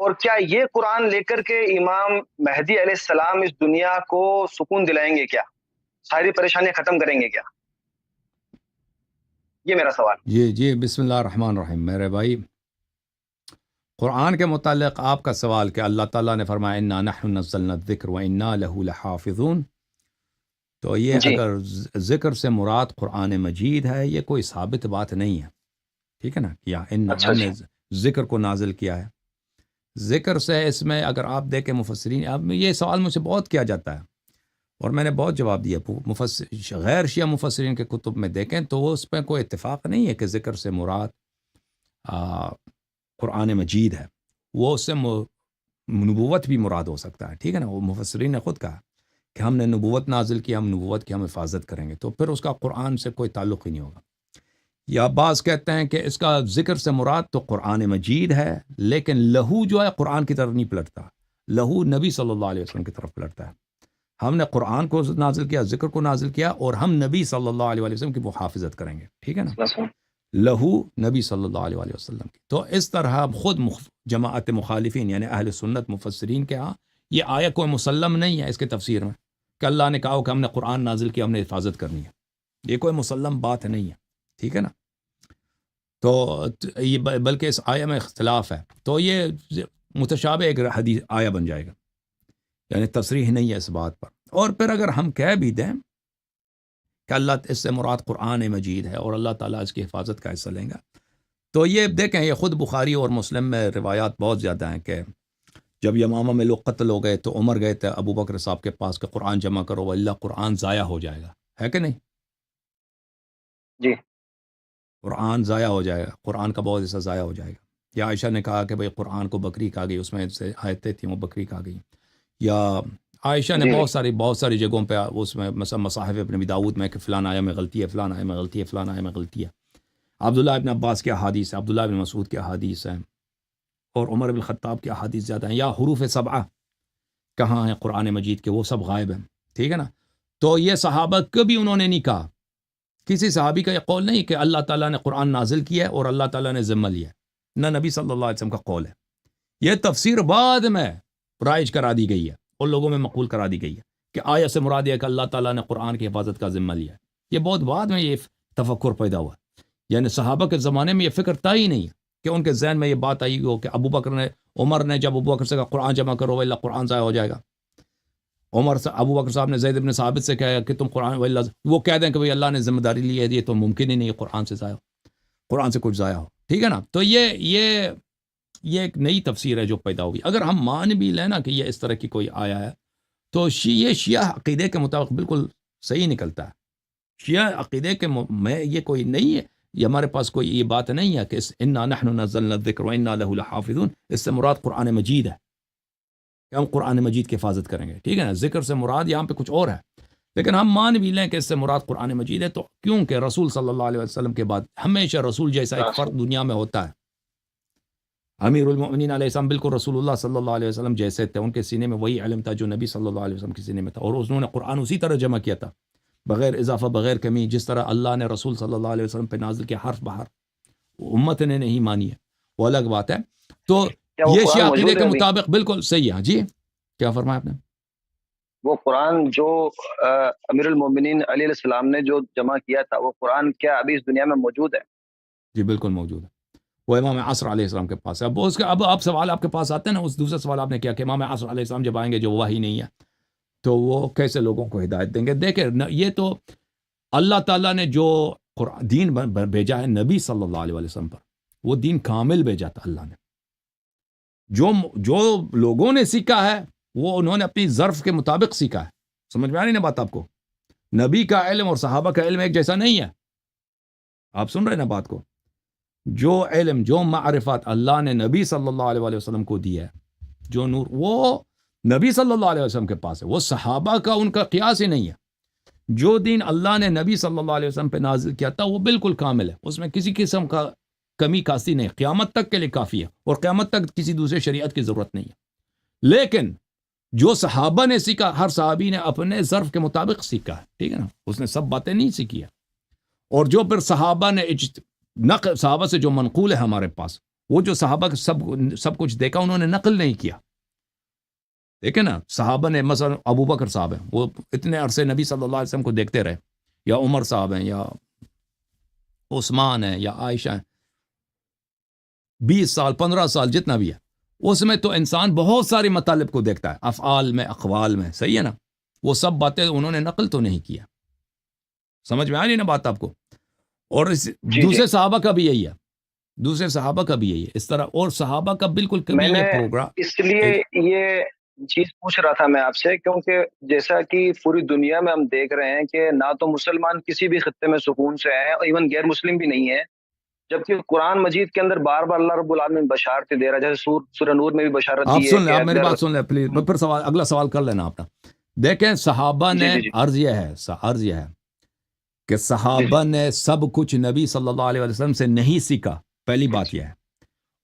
اور کیا یہ قرآن لے کر کے امام مہدی علیہ السلام اس دنیا کو سکون دلائیں گے کیا؟ ساری پریشانیاں ختم کریں گے کیا؟ یہ میرا سوال. جی بسم اللہ الرحمن الرحیم. میرے بھائی، قرآن کے متعلق آپ کا سوال کہ اللہ تعالیٰ نے فرمایا انا نحن نزلنا الذکر وانا لہ لحافظون، تو یہ جی. اگر ذکر سے مراد قرآن مجید ہے، یہ کوئی ثابت بات نہیں ہے، ٹھیک ہے نا؟ یا اچھا ہم نے ذکر کو نازل کیا ہے. ذکر سے اس میں اگر آپ دیکھیں مفسرین، اب یہ سوال مجھ سے بہت کیا جاتا ہے اور میں نے بہت جواب دیا. غیر شیعہ مفسرین کے کتب میں دیکھیں تو وہ اس پہ کوئی اتفاق نہیں ہے کہ ذکر سے مراد قرآن مجید ہے. وہ اس سے نبوت بھی مراد ہو سکتا ہے، ٹھیک ہے نا؟ وہ مفسرین نے خود کہا کہ ہم نے نبوت نازل کیا، ہم نبوت کی ہم حفاظت کریں گے، تو پھر اس کا قرآن سے کوئی تعلق ہی نہیں ہوگا. یا بعض کہتے ہیں کہ اس کا ذکر سے مراد تو قرآن مجید ہے، لیکن لہو جو ہے قرآن کی طرف نہیں پلٹتا، لہو نبی صلی اللہ علیہ وسلم کی طرف پلٹتا ہے. ہم نے قرآن کو نازل کیا، ذکر کو نازل کیا، اور ہم نبی صلی اللہ علیہ وسلم کی محافظت کریں گے، ٹھیک ہے نا؟ لہو نبی صلی اللہ علیہ وسلم کی. تو اس طرح خود جماعت مخالفین یعنی اہل سنت مفسرین کے ہاں یہ آیت کوئی مسلم نہیں ہے اس کے تفسیر میں کہ اللہ نے کہا کہ ہم نے قرآن نازل کیا، ہم نے حفاظت کرنی ہے. یہ کوئی مسلم بات نہیں ہے، ٹھیک ہے نا؟ تو یہ بلکہ اس آیہ میں اختلاف ہے، تو یہ متشابہ ایک حدیث آیہ بن جائے گا، یعنی تصریح نہیں ہے اس بات پر. اور پھر اگر ہم کہہ بھی دیں کہ اللہ اس سے مراد قرآن مجید ہے اور اللہ تعالیٰ اس کی حفاظت کا حصہ لیں گا، تو یہ دیکھیں یہ خود بخاری اور مسلم میں روایات بہت زیادہ ہیں کہ جب یمامہ میں لوگ قتل ہو گئے تو عمر گئے تھے ابو بکر صاحب کے پاس کہ قرآن جمع کرو واللہ قرآن ضائع ہو جائے گا، ہے کہ نہیں؟ جی. قرآن ضائع ہو جائے گا، قرآن کا بہت حصہ ضائع ہو جائے گا. یا عائشہ نے کہا کہ بھئی قرآن کو بکری کھا گئی، اس میں سے آیتیں تھیں وہ بکری کھا گئی. یا عائشہ نے بہت ساری جگہوں پہ اس میں مثلا مصاحف ابن ابی داؤد میں کہ فلاں آیہ میں غلطی ہے، فلاں آیہ میں غلطی ہے، فلاں آیہ میں غلطی ہے. عبداللہ ابن عباس کی احادیث ہے، عبداللہ ابن مسعود کی احادیث ہیں، اور عمر بن الخطاب کی احادیث زیادہ ہیں. یا حروف سبعہ کہاں ہیں قرآن مجید کے، وہ سب غائب ہیں، ٹھیک ہے نا؟ تو یہ صحابہ کبھی انہوں نے نہیں کہا، کسی صحابی کا یہ قول نہیں کہ اللہ تعالیٰ نے قرآن نازل کیا ہے اور اللہ تعالیٰ نے ذمہ لیا ہے، نہ نبی صلی اللہ علیہ وسلم کا قول ہے. یہ تفسیر بعد میں رائج کرا دی گئی ہے اور لوگوں میں مقبول کرا دی گئی ہے کہ آیت سے مراد ہے کہ اللہ تعالیٰ نے قرآن کی حفاظت کا ذمہ لیا ہے. یہ بہت بعد میں یہ تفکر پیدا ہوا، یعنی صحابہ کے زمانے میں یہ فکر تھا ہی نہیں کہ ان کے ذہن میں یہ بات آئی ہو کہ عمر نے جب ابو بکر سے کہا قرآن جمع کرو اللہ قرآن ضائع ہو جائے گا. ابو بکر صاحب نے زید بن ثابت سے کہا کہ تم قرآن وہ کہہ دیں کہ بھئی اللہ نے ذمہ داری لی ہے، یہ تو ممکن ہی نہیں ہے قرآن سے ضائع ہو، قرآن سے کچھ ضائع ہو، ٹھیک ہے نا؟ تو یہ ایک نئی تفسیر ہے جو پیدا ہوئی. اگر ہم مان بھی لیں نا کہ یہ اس طرح کی کوئی آیا ہے تو یہ شیعہ عقیدے کے مطابق بالکل صحیح نکلتا ہے. شیعہ عقیدے کے میں یہ کوئی نہیں ہے، یہ ہمارے پاس کوئی یہ بات نہیں ہے کہ انا نحن نزلنا الذکر وانا لہ لحافظون، اس سے مراد قرآن مجید ہے کہ ہم قرآن مجید کی حفاظت کریں گے، ٹھیک ہے نا؟ ذکر سے مراد یہاں پہ کچھ اور ہے، لیکن ہم مان بھی لیں کہ اس سے مراد قرآن مجید ہے. تو کیونکہ رسول صلی اللہ علیہ وسلم کے بعد ہمیشہ رسول جیسا ایک فرد دنیا میں ہوتا ہے. امیر المؤمنین علیہ السلام بالکل رسول اللہ صلی اللہ علیہ وسلم جیسے تھے، ان کے سینے میں وہی علم تھا جو نبی صلی اللہ علیہ وسلم کے سینے میں تھا، اور انہوں نے قرآن اسی طرح جمع کیا تھا بغیر اضافہ بغیر کمی، جس طرح اللہ نے رسول صلی اللہ علیہ وسلم پہ نازل کیا حرف بحرف. امت نے نہیں مانی ہے، وہ الگ بات ہے. تو یہ شیعہ عقیدے کے مطابق بالکل صحیح ہے. جی کیا فرمایا آپ نے؟ وہ قرآن جو امیر المومنین علی علیہ السلام نے جو جمع کیا تھا وہ قرآن کیا ابھی اس دنیا میں موجود ہے؟ جی بالکل موجود ہے، وہ امام عصر علیہ السلام کے پاس ہے. اب آپ سوال آپ کے پاس آتے ہیں نا، اس دوسرا سوال آپ نے کیا کہ امام عصر علیہ السلام جب آئیں گے جو وحی نہیں ہے تو وہ کیسے لوگوں کو ہدایت دیں گے؟ دیکھیں یہ تو اللہ تعالیٰ نے جو دین بھیجا ہے نبی صلی اللہ علیہ وسلم پر، وہ دین کامل بھیجا تھا اللہ نے. جو لوگوں نے سیکھا ہے وہ انہوں نے اپنی ظرف کے مطابق سیکھا ہے. سمجھ میں آ رہی نا بات آپ کو؟ نبی کا علم اور صحابہ کا علم ایک جیسا نہیں ہے. آپ سن رہے نا بات کو؟ جو علم جو معرفت اللہ نے نبی صلی اللہ علیہ وسلم کو دیا ہے، جو نور وہ نبی صلی اللہ علیہ وسلم کے پاس ہے، وہ صحابہ کا ان کا قیاس ہی نہیں ہے. جو دین اللہ نے نبی صلی اللہ علیہ وسلم پہ نازل کیا تھا وہ بالکل کامل ہے، اس میں کسی قسم کا کمی کاستی نہیں، قیامت تک کے لیے کافی ہے اور قیامت تک کسی دوسرے شریعت کی ضرورت نہیں ہے. لیکن جو صحابہ نے سیکھا، ہر صحابی نے اپنے ظرف کے مطابق سیکھا ہے، ٹھیک ہے نا؟ اس نے سب باتیں نہیں سیکھی ہے. اور جو پھر صحابہ نے صحابہ سے جو منقول ہے ہمارے پاس، وہ جو صحابہ کا سب کچھ دیکھا انہوں نے نقل نہیں کیا. دیکھیں نا صحابہ نے مثلا ابو بکر صاحب ہیں وہ اتنے عرصے نبی صلی اللہ علیہ وسلم کو دیکھتے رہے, یا عمر صاحب ہیں یا عثمان ہیں یا عائشہ ہیں, 20 سال 15 سال جتنا بھی ہے, اس میں تو انسان بہت ساری مطالب کو دیکھتا ہے, افعال میں اقوال میں, صحیح ہے نا. وہ سب باتیں انہوں نے نقل تو نہیں کیا. سمجھ میں آ رہی نا بات آپ کو. اور دوسرے صحابہ کا بھی یہی ہے, دوسرے صحابہ کا بھی یہی ہے اس طرح. اور صحابہ کا بالکل کبھی میں نے یہ پروگرام اس لیے یہ چیز پوچھ رہا تھا میں آپ سے, کیونکہ جیسا کہ پوری دنیا میں ہم دیکھ رہے ہیں کہ نہ تو مسلمان کسی بھی خطے میں سکون سے ہیں, اور ایون غیر مسلم بھی نہیں ہے, جبکہ قرآن مجید کے اندر بار بار اللہ رب العالمین بشارت دے رہا ہے, جیسے سورہ نور میں بھی بشارت آپ دی ہے سن لیں, کہ آپ میری اگر بات سن لیں پلیز, پھر سوال اگلا سوال کر لینا آپ. دیکھیں صحابہ نے عرض یہ ہے کہ صحابہ نے سب کچھ نبی صلی اللہ علیہ وسلم سے نہیں سیکھا, پہلی بات یہ ہے.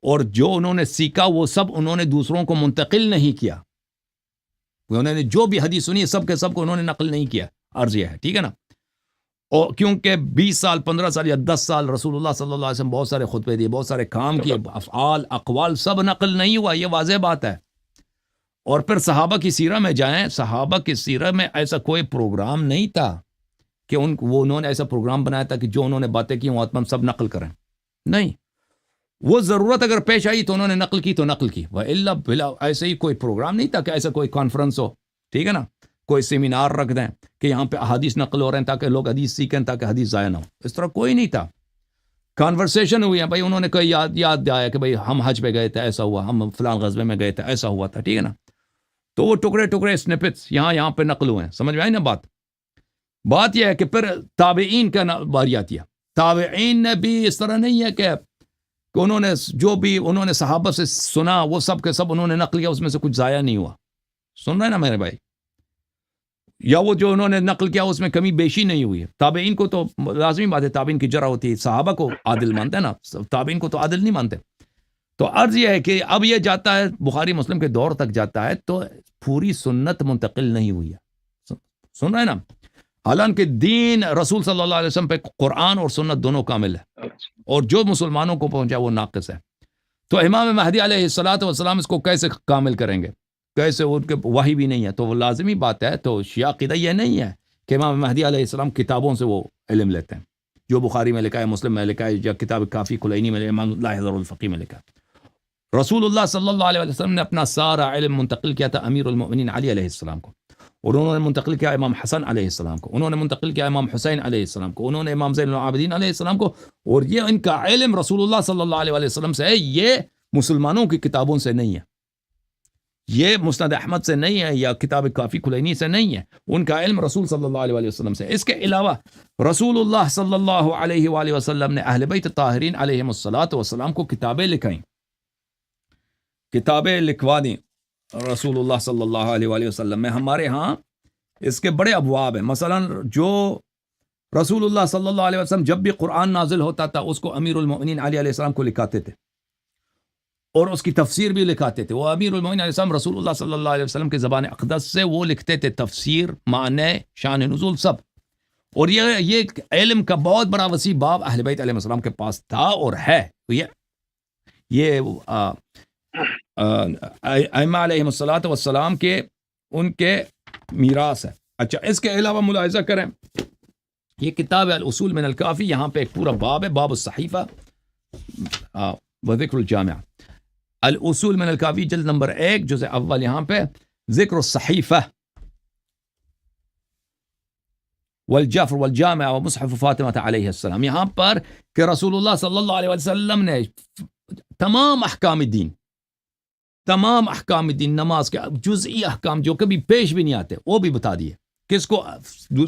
اور جو انہوں نے سیکھا وہ سب انہوں نے دوسروں کو منتقل نہیں کیا. انہوں نے جو بھی حدیث سنی سب کے سب کو انہوں نے نقل نہیں کیا. عرض یہ ہے, ٹھیک ہے نا. اور کیونکہ 20 سال 15 سال یا 10 سال رسول اللہ صلی اللہ علیہ وسلم بہت سارے خطبے دیے, بہت سارے کام کیے, افعال اقوال سب نقل نہیں ہوا, یہ واضح بات ہے. اور پھر صحابہ کی سیرہ میں جائیں, صحابہ کی سیرہ میں ایسا کوئی پروگرام نہیں تھا کہ انہوں نے ایسا پروگرام بنایا تھا کہ جو انہوں نے باتیں کی وہ ہم سب نقل کریں. نہیں, وہ ضرورت اگر پیش آئی تو انہوں نے نقل کی تو نقل کی, وَإِلَّا بِلَا ایسے ہی کوئی پروگرام نہیں تھا کہ ایسا کوئی کانفرنس ہو, ٹھیک ہے نا, کوئی سیمینار رکھ دیں کہ یہاں پہ احادیث نقل ہو رہے ہیں تاکہ لوگ حدیث سیکھیں تاکہ حدیث ضائع نہ ہو. اس طرح کوئی نہیں تھا. کانورسیشن ہوئی ہے بھائی, انہوں نے کوئی یاد آیا کہ بھائی ہم حج پہ گئے تھے ایسا ہوا, ہم فلان غزوے میں گئے تھے ایسا ہوا تھا, ٹھیک ہے نا. تو وہ ٹکڑے سنپٹس یہاں پہ نقل ہوئے ہیں. سمجھ میں آئی نا بات یہ ہے کہ پھر تابعین کا باری آتی ہے. تابعین نے بھی اس طرح نہیں ہے کہ انہوں نے جو بھی انہوں نے صحابہ سے سنا وہ سب کے سب انہوں نے نقل کیا, اس میں سے کچھ ضائع نہیں ہوا. سن رہے ہیں نا میرے بھائی, یا وہ جو انہوں نے نقل کیا اس میں کمی بیشی نہیں ہوئی. تابعین کو تو لازمی بات ہے, تابعین کی جرح ہوتی ہے, صحابہ کو عادل مانتے ہیں نا, تابعین کو تو عادل نہیں مانتے. تو عرض یہ ہے کہ اب یہ جاتا ہے بخاری مسلم کے دور تک جاتا ہے تو پوری سنت منتقل نہیں ہوئی ہے. سن رہے ہیں نا, حالانکہ دین رسول صلی اللہ علیہ وسلم پہ قرآن اور سنت دونوں کامل ہے, اور جو مسلمانوں کو پہنچا وہ ناقص ہے. تو امام مہدی علیہ السلام اس کو کیسے کامل کریں گے, کیسے ان کے وحی بھی نہیں ہے. تو وہ لازمی بات ہے, تو شیعہ عقیدہ یہ نہیں ہے کہ امام مہدی علیہ السلام کتابوں سے وہ علم لیتے ہیں, جو بخاری میں لکھا ہے, مسلم میں لکھا ہے, یا کتاب کافی کلینی میں, امام لاحظر الفقی میں لکھا ہے. رسول اللہ صلی اللہ علیہ وسلم نے اپنا سارا علم منتقل کیا تھا امیر المؤمنین علی علیہ السلام کو, اور انہوں نے منتقل کیا امام حسن علیہ السلام کو, انہوں نے منتقل کیا امام حسین علیہ السلام کو, انہوں نے امام زین العابدین علیہ السلام کو. اور یہ ان کا علم رسول اللہ صلی اللہ علیہ وسلم سے ہے, یہ مسلمانوں کی کتابوں سے نہیں ہے, یہ مسند احمد سے نہیں ہے, یا کتاب کافی کلینی سے نہیں ہے. ان کا علم رسول صلی اللہ علیہ وسلم سے. اس کے علاوہ رسول اللہ صلی اللہ علیہ وآلہ وسلم نے اہل بیت طاہرین علیہم الصلاۃ والسلام کو کتابیں لکھائیں, کتابیں لکھوا دیں رسول اللہ صلی اللہ علیہ وآلہ وسلم میں. ہمارے ہاں اس کے بڑے ابواب ہیں. مثلا جو رسول اللہ صلی اللہ علیہ وسلم جب بھی قرآن نازل ہوتا تھا اس کو امیر المؤمنین علی علیہ السلام کو لکھاتے تھے, اور اس کی تفسیر بھی لکھاتے تھے. وہ امیر المؤمنین علیہ السلام رسول اللہ صلی اللہ علیہ وسلم کے زبان اقدس سے وہ لکھتے تھے, تفسیر, معنی, شان نزول سب. اور یہ علم کا بہت بڑا وسیع باب اہل بیت علیہ السلام کے پاس تھا اور ہے. یہ ائمہ علیہم الصلاۃ والسلام کے ان کے میراث ہے. اچھا, اس کے علاوہ ملاحظہ کریں, یہ کتاب ہے الاصول من الکافی, یہاں پہ ایک پورا باب ہے, باب الصحیفہ و ذکر الجامع. الاصول من الکافی جلد نمبر 1 جزء اول, یہاں پہ ذکر الصحیفہ والجفر والجامع ومصحف فاطمہ علیہ السلام. یہاں پر کہ رسول اللہ صلی اللہ علیہ وسلم نے تمام احکام دین, نماز کے جزئی احکام جو کبھی پیش بھی نہیں آتے وہ بھی بتا دیے. کس کو؟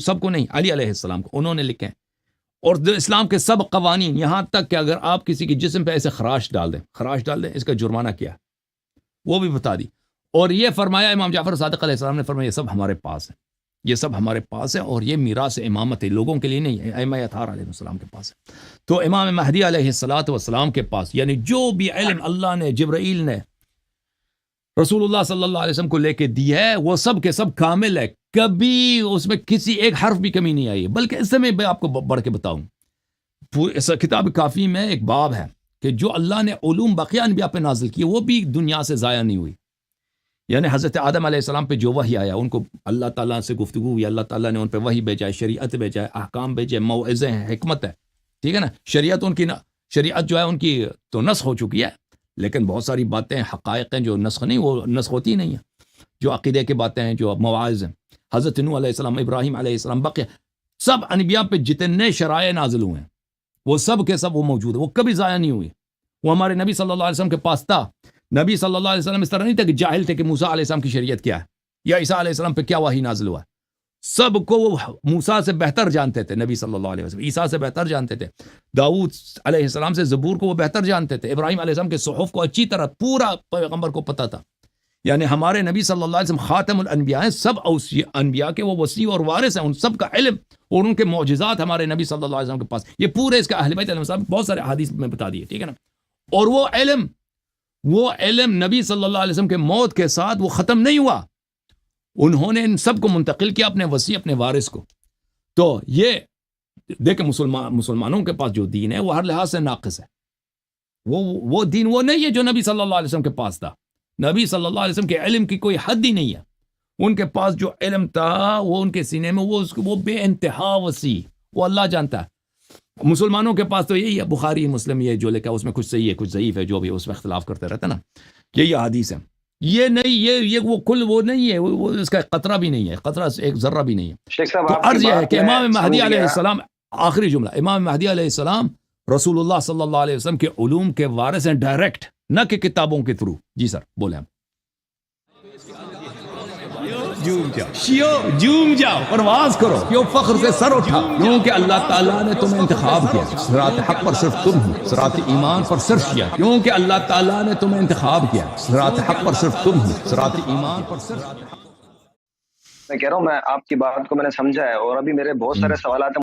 سب کو نہیں, علی علیہ السلام کو انہوں نے لکھے. اور اسلام کے سب قوانین, یہاں تک کہ اگر آپ کسی کے جسم پہ ایسے خراش ڈال دیں اس کا جرمانہ کیا ہے وہ بھی بتا دی. اور یہ فرمایا امام جعفر صادق علیہ السلام نے فرمایا, یہ سب ہمارے پاس ہے, یہ سب ہمارے پاس ہے, اور یہ میراث امامت ہے, لوگوں کے لیے نہیں ہے, ائمہ اطہار علیہ السلام کے پاس ہے. تو امام مہدی علیہ الصلوۃ والسلام کے پاس, یعنی جو بھی علم اللہ نے, جبرائیل نے رسول اللہ صلی اللہ علیہ وسلم کو لے کے دی ہے, وہ سب کے سب کامل ہے, کبھی اس میں کسی ایک حرف بھی کمی نہیں آئی. بلکہ اس سے میں آپ کو بڑھ کے بتاؤں, کتاب کافی میں ایک باب ہے کہ جو اللہ نے علوم بقیہ انبیاء پہ نازل کیے وہ بھی دنیا سے ضائع نہیں ہوئی. یعنی حضرت آدم علیہ السلام پہ جو وحی آیا، ان کو اللہ تعالیٰ سے گفتگو ہوئی، اللہ تعالیٰ نے ان پہ وحی بھیجا ہے، شریعت بھیجا ہے، احکام بھیجے، موعظے ہیں، حکمت ہے، ٹھیک ہے نا. شریعت ان کی شریعت جو ہے ان کی تو نسخ ہو چکی ہے، لیکن بہت ساری باتیں حقائق ہیں جو نسخ نہیں، وہ نسخ ہوتی نہیں ہیں. جو عقیدے کی باتیں ہیں، جو مواعظ ہیں، حضرت نوح علیہ السلام، ابراہیم علیہ السلام، بقیہ سب انبیاء پہ جتنے شرائع نازل ہوئے ہیں وہ سب کے سب وہ موجود ہیں، وہ کبھی ضائع نہیں ہوئی. وہ ہمارے نبی صلی اللہ علیہ وسلم کے پاس تھا. نبی صلی اللہ علیہ وسلم اس طرح نہیں تھا کہ جاہل تھے کہ موسیٰ علیہ السلام کی شریعت کیا ہے یا عیسیٰ علیہ السلام پہ کیا وحی نازل ہوا ہے. سب کو وہ موسیٰ سے بہتر جانتے تھے، نبی صلی اللہ علیہ وسلم عیسیٰ سے بہتر جانتے تھے، داؤد علیہ السلام سے زبور کو وہ بہتر جانتے تھے، ابراہیم علیہ السلام کے صحف کو اچھی طرح پورا پیغمبر کو پتہ تھا. یعنی ہمارے نبی صلی اللہ علیہ وسلم خاتم الانبیاء ہیں، سب انبیاء کے وہ وصی اور وارث ہیں، ان سب کا علم اور ان کے معجزات ہمارے نبی صلی اللہ علیہ وسلم کے پاس. یہ پورے اس کا اہل بیت علیہ السلام بہت سارے حدیث میں بتا دیے، ٹھیک ہے نا. اور وہ علم نبی صلی اللہ علیہ وسلم کے موت کے ساتھ وہ ختم نہیں ہوا، انہوں نے ان سب کو منتقل کیا اپنے وصی، اپنے وارث کو. تو یہ دیکھیں مسلمانوں کے پاس جو دین ہے وہ ہر لحاظ سے ناقص ہے. وہ دین وہ نہیں ہے جو نبی صلی اللہ علیہ وسلم کے پاس تھا. نبی صلی اللہ علیہ وسلم کے علم کی کوئی حد ہی نہیں ہے. ان کے پاس جو علم تھا وہ ان کے سینے میں وہ بے انتہا وسیع، وہ اللہ جانتا ہے. مسلمانوں کے پاس تو یہی ہے، بخاری مسلم یہ جو لکھا اس میں کچھ صحیح ہے کچھ ضعیف ہے، جو بھی اس میں اختلاف کرتے رہتے نا، یہی حدیث ہے. یہ نہیں، یہ وہ کل وہ نہیں ہے، وہ اس کا قطرہ بھی نہیں ہے، قطرہ ایک ذرہ بھی نہیں ہے. شیخ صاحب تو عرض یہ ہے کہ امام مہدی علیہ السلام، آخری جملہ، امام مہدی علیہ السلام رسول اللہ صلی اللہ علیہ وسلم کے علوم کے وارث ہیں ڈائریکٹ، نہ کہ کتابوں کے تھرو. جی سر بولیں. ہم جوم جاؤ پرواز کرو، کیوں فخر سے سر اٹھا، کیونکہ اللہ تعالیٰ نے تمہیں انتخاب کیا. صراط حق پر صرف تم ہو، صراط ایمان پر صرف کیا، کیونکہ اللہ تعالیٰ نے تمہیں انتخاب کیا. صراط حق پر صرف تم ہو، صراط ایمان پر صرف. میں کہہ رہا ہوں، میں آپ کی بات کو میں نے سمجھا ہے، اور ابھی میرے بہت سارے سوالات ہیں